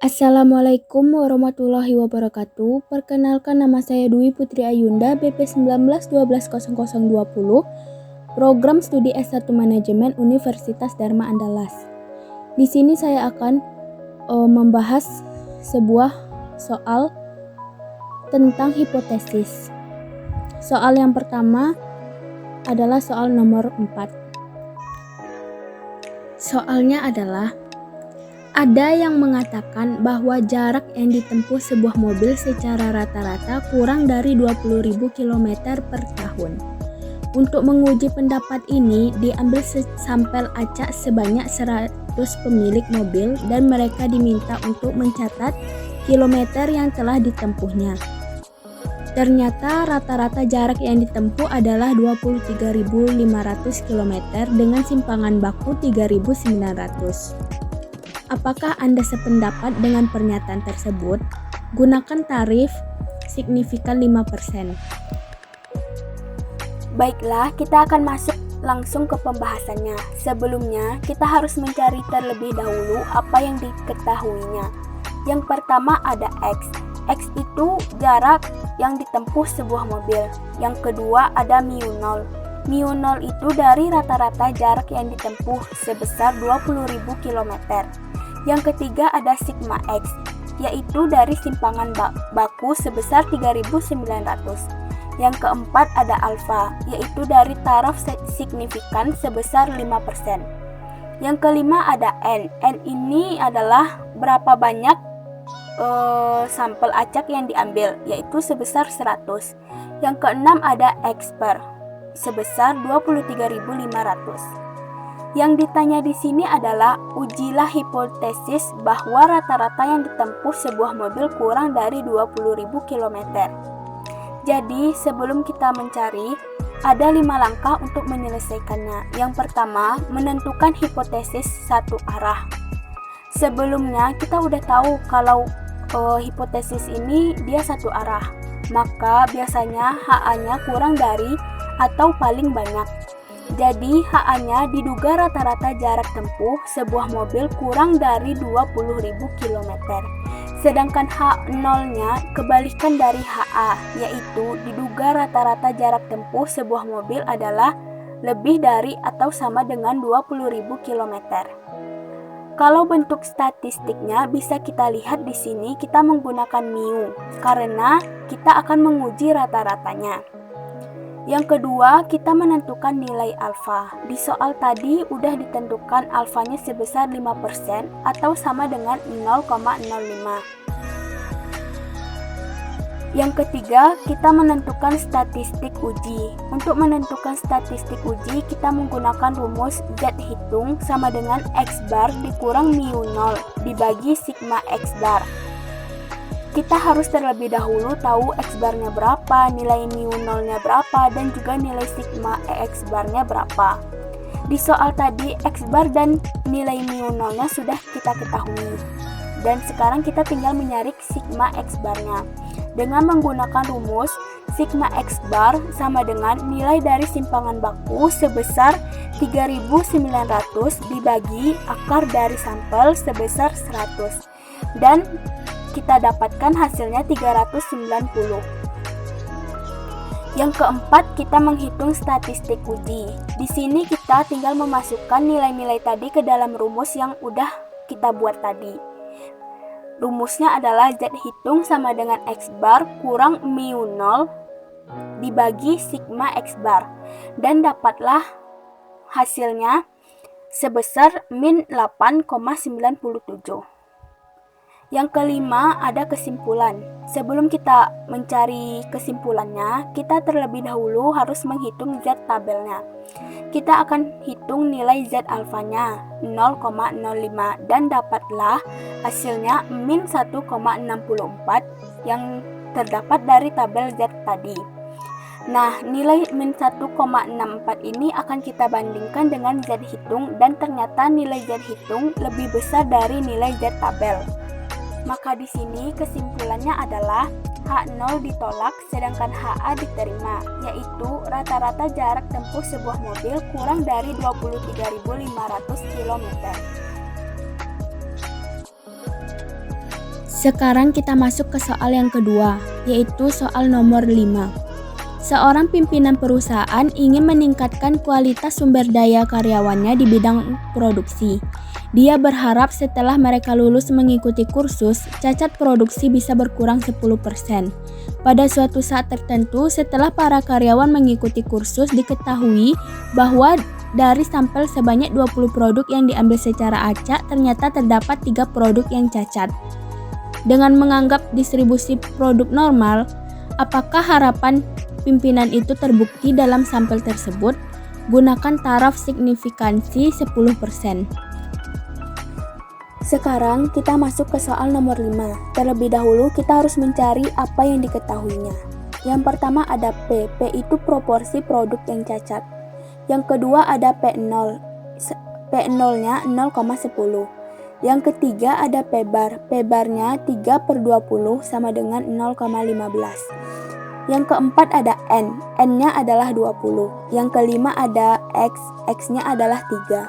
Assalamualaikum warahmatullahi wabarakatuh. Perkenalkan, nama saya Dwi Putri Ayunda, BP 19120020, Program Studi S1 Manajemen Universitas Dharma Andalas. Di sini saya akan membahas sebuah soal tentang hipotesis. Soal yang pertama adalah soal nomor 4. Soalnya adalah, ada yang mengatakan bahwa jarak yang ditempuh sebuah mobil secara rata-rata kurang dari 20.000 km per tahun. Untuk menguji pendapat ini, diambil sampel acak sebanyak 100 pemilik mobil dan mereka diminta untuk mencatat kilometer yang telah ditempuhnya. Ternyata rata-rata jarak yang ditempuh adalah 23.500 km dengan simpangan baku 3.900. Apakah Anda sependapat dengan pernyataan tersebut? Gunakan tarif signifikan 5%. Baiklah, kita akan masuk langsung ke pembahasannya. Sebelumnya, kita harus mencari terlebih dahulu apa yang diketahuinya. Yang pertama ada X. X itu jarak yang ditempuh sebuah mobil. Yang kedua ada mu0. Mu0 itu dari rata-rata jarak yang ditempuh sebesar 20.000 km. Yang ketiga ada sigma X, yaitu dari simpangan baku sebesar 3.900. Yang keempat ada alfa, yaitu dari taraf signifikan sebesar 5%. Yang kelima ada N. N ini adalah berapa banyak sampel acak yang diambil, yaitu sebesar 100. Yang keenam ada X per, sebesar 23.500. Yang ditanya di sini adalah, ujilah hipotesis bahwa rata-rata yang ditempuh sebuah mobil kurang dari 20.000 km. Jadi, sebelum kita mencari, ada 5 langkah untuk menyelesaikannya. Yang pertama, menentukan hipotesis satu arah. Sebelumnya, kita udah tahu kalau hipotesis ini dia satu arah. Maka biasanya HA-nya kurang dari atau paling banyak. Jadi HA-nya diduga rata-rata jarak tempuh sebuah mobil kurang dari 20.000 km. Sedangkan H0-nya kebalikan dari HA, yaitu diduga rata-rata jarak tempuh sebuah mobil adalah lebih dari atau sama dengan 20.000 km. Kalau bentuk statistiknya bisa kita lihat di sini, kita menggunakan mu karena kita akan menguji rata-ratanya. Yang kedua, kita menentukan nilai alfa. Di soal tadi udah ditentukan alfanya sebesar 5% atau sama dengan 0,05. Yang ketiga, kita menentukan statistik uji. Untuk menentukan statistik uji, kita menggunakan rumus Z hitung sama dengan X bar dikurang mu0 dibagi sigma X bar. Kita harus terlebih dahulu tahu X barnya berapa, nilai mu0-nya berapa, dan juga nilai sigma X barnya berapa. Di soal tadi, X bar dan nilai mu0-nya sudah kita ketahui. Dan sekarang kita tinggal menyarik sigma X barnya. Dengan menggunakan rumus sigma X bar sama dengan nilai dari simpangan baku sebesar 3.900 dibagi akar dari sampel sebesar 100. Dan kita dapatkan hasilnya 390. Yang keempat, kita menghitung statistik uji. Di sini kita tinggal memasukkan nilai-nilai tadi ke dalam rumus yang udah kita buat tadi. Rumusnya adalah Z hitung sama dengan X bar kurang mu0 dibagi sigma X bar. Dan dapatlah hasilnya sebesar min 8,97. Yang kelima ada kesimpulan. Sebelum kita mencari kesimpulannya, kita terlebih dahulu harus menghitung Z tabelnya. Kita akan hitung nilai Z alfanya 0,05 dan dapatlah hasilnya min 1,64 yang terdapat dari tabel Z tadi. Nah, nilai min 1,64 ini akan kita bandingkan dengan Z hitung dan ternyata nilai Z hitung lebih besar dari nilai Z tabel. Maka di sini kesimpulannya adalah H0 ditolak sedangkan HA diterima, yaitu rata-rata jarak tempuh sebuah mobil kurang dari 23.500 km. Sekarang kita masuk ke soal yang kedua, yaitu soal nomor 5. Seorang pimpinan perusahaan ingin meningkatkan kualitas sumber daya karyawannya di bidang produksi. Dia berharap setelah mereka lulus mengikuti kursus, cacat produksi bisa berkurang 10%. Pada suatu saat tertentu, setelah para karyawan mengikuti kursus, diketahui bahwa dari sampel sebanyak 20 produk yang diambil secara acak, ternyata terdapat 3 produk yang cacat. Dengan menganggap distribusi produk normal, apakah harapan pimpinan itu terbukti dalam sampel tersebut? Gunakan taraf signifikansi 10%. Sekarang kita masuk ke soal nomor 5. Terlebih dahulu kita harus mencari apa yang diketahuinya. Yang pertama ada P. P itu proporsi produk yang cacat. Yang kedua ada P0. P0-nya 0,10. Yang ketiga ada P-bar. P-barnya 3/20 sama dengan 0,15. Yang keempat ada N. N-nya adalah 20. Yang kelima ada X. X-nya adalah 3.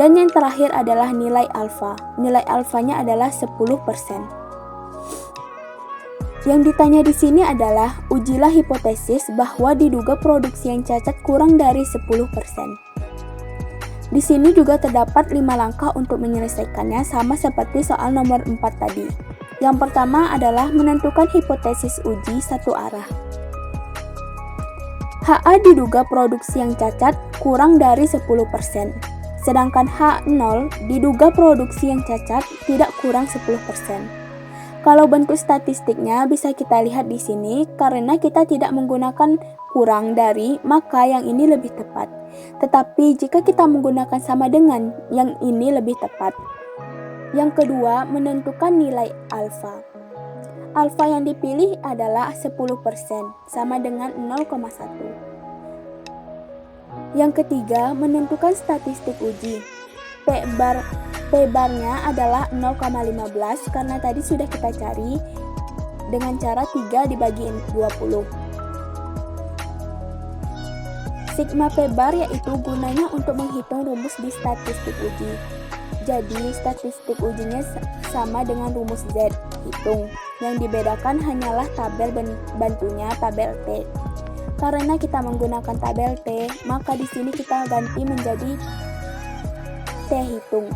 Dan yang terakhir adalah nilai alfa. Nilai alfanya adalah 10%. Yang ditanya di sini adalah ujilah hipotesis bahwa diduga produksi yang cacat kurang dari 10%. Di sini juga terdapat 5 langkah untuk menyelesaikannya sama seperti soal nomor 4 tadi. Yang pertama adalah menentukan hipotesis uji satu arah. HA diduga produksi yang cacat kurang dari 10%. Sedangkan H0 diduga produksi yang cacat tidak kurang 10%. Kalau bentuk statistiknya bisa kita lihat di sini, karena kita tidak menggunakan kurang dari, maka yang ini lebih tepat. Tetapi jika kita menggunakan sama dengan, yang ini lebih tepat. Yang kedua, menentukan nilai alfa. Alfa yang dipilih adalah 10%, sama dengan 0,1. Yang ketiga, menentukan statistik uji. P-barnya adalah 0,15 karena tadi sudah kita cari dengan cara 3 dibagi 20. Sigma P-bar yaitu gunanya untuk menghitung rumus di statistik uji. Jadi statistik ujinya sama dengan rumus Z, hitung. Yang dibedakan hanyalah tabel bantunya tabel T. Karena kita menggunakan tabel T, maka di sini kita ganti menjadi T hitung.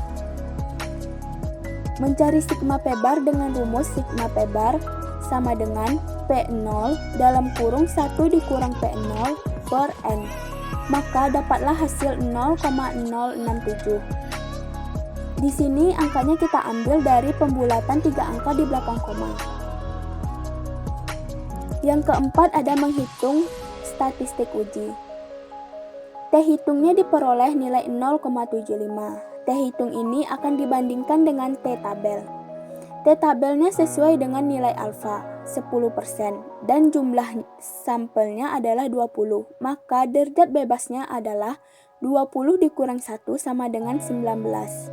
Mencari sigma P-bar dengan rumus sigma P-bar sama dengan P0 dalam kurung 1 dikurang P0 per N. Maka dapatlah hasil 0,067. Di sini angkanya kita ambil dari pembulatan 3 angka di belakang koma. Yang keempat ada menghitung statistik uji. T hitungnya diperoleh nilai 0,75. T hitung ini akan dibandingkan dengan T tabel. T tabelnya sesuai dengan nilai alfa, 10%, dan jumlah sampelnya adalah 20. Maka derajat bebasnya adalah 20 dikurang 1 sama dengan 19.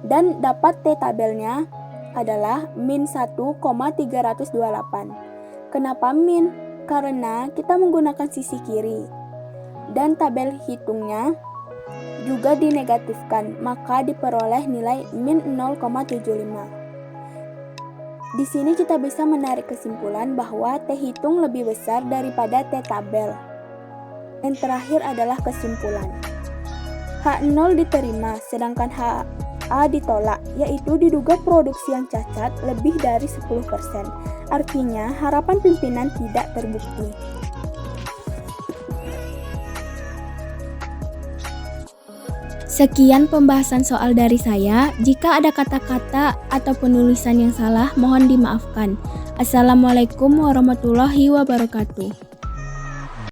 Dan dapat T tabelnya adalah min 1,328. Kenapa min? Karena kita menggunakan sisi kiri. Dan tabel hitungnya juga dinegatifkan, maka diperoleh nilai min 0,75. Di sini kita bisa menarik kesimpulan bahwa T hitung lebih besar daripada T tabel. Yang terakhir adalah kesimpulan. H0 diterima, sedangkan HA ditolak, yaitu diduga produksi yang cacat lebih dari 10%. Artinya, harapan pimpinan tidak terbukti. Sekian pembahasan soal dari saya. Jika ada kata-kata atau penulisan yang salah, mohon dimaafkan. Assalamualaikum warahmatullahi wabarakatuh.